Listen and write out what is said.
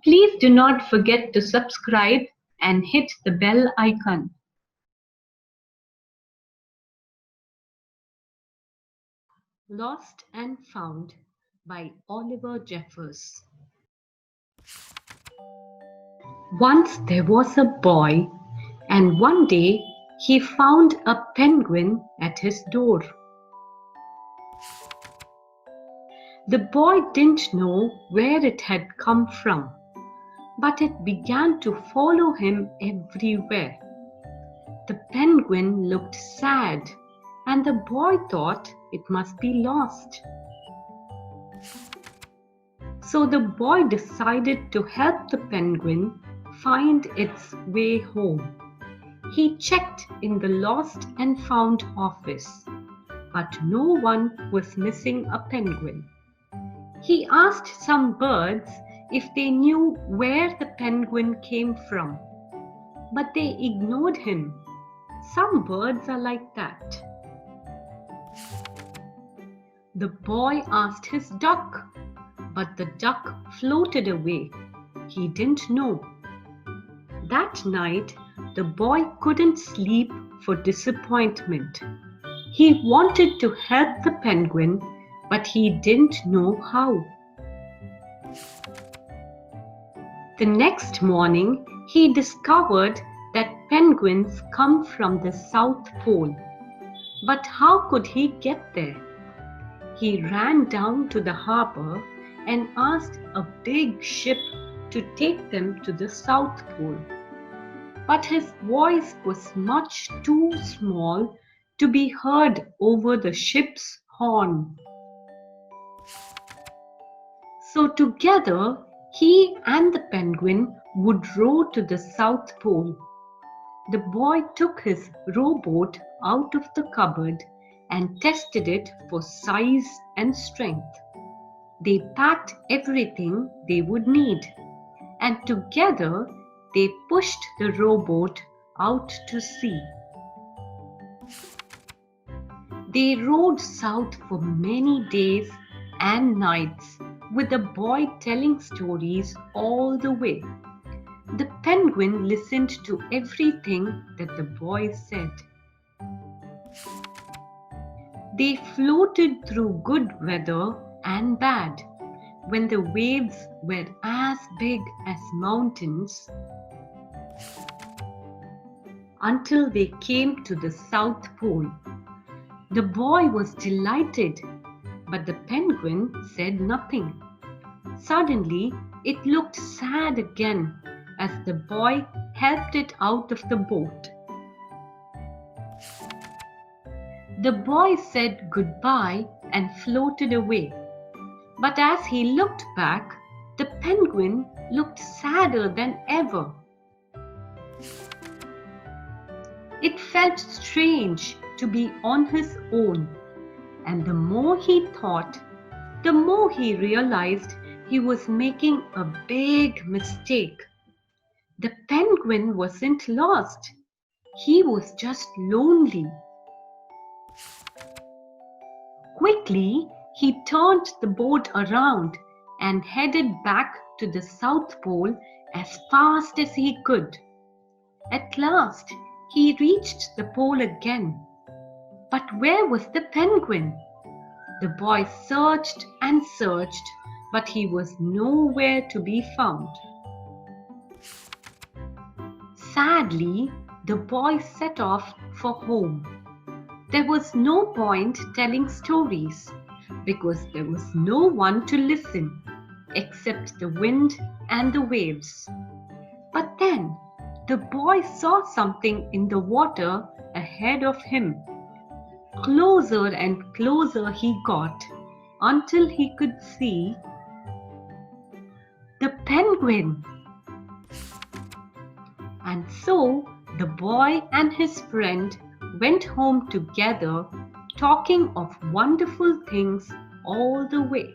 Please do not forget to subscribe and hit the bell icon. Lost and Found by Oliver Jeffers. Once there was a boy, and one day he found a penguin at his door. The boy didn't know where it had come from, but it began to follow him everywhere. The penguin looked sad, and the boy thought it must be lost. So the boy decided to help the penguin find its way home. He checked in the lost and found office, but no one was missing a penguin. He asked some birds if they knew where the penguin came from, but they ignored him. Some birds are like that. The boy asked his duck, but the duck floated away. He didn't know. That night, the boy couldn't sleep for disappointment. He wanted to help the penguin, but he didn't know how. The next morning, he discovered that penguins come from the South Pole. But how could he get there? He ran down to the harbor and asked a big ship to take them to the South Pole. But his voice was much too small to be heard over the ship's horn. So together, he and the penguin would row to the South Pole. The boy took his rowboat out of the cupboard and tested it for size and strength. They packed everything they would need, and together they pushed the rowboat out to sea. They rowed south for many days and nights, with the boy telling stories all the way. The penguin listened to everything that the boy said. They floated through good weather and bad, when the waves were as big as mountains, until they came to the South Pole. The boy was delighted, but the penguin said nothing. Suddenly, it looked sad again as the boy helped it out of the boat. The boy said goodbye and floated away. But as he looked back, the penguin looked sadder than ever. It felt strange to be on his own, and the more he thought, the more he realized he was making a big mistake. The penguin wasn't lost. He was just lonely. Quickly, he turned the boat around and headed back to the South Pole as fast as he could. At last, he reached the pole again. But where was the penguin? The boy searched and searched, but he was nowhere to be found. Sadly, the boy set off for home. There was no point telling stories, because there was no one to listen except the wind and the waves. But then the boy saw something in the water ahead of him. Closer and closer he got until he could see the penguin. And so the boy and his friend went home together, talking of wonderful things all the way.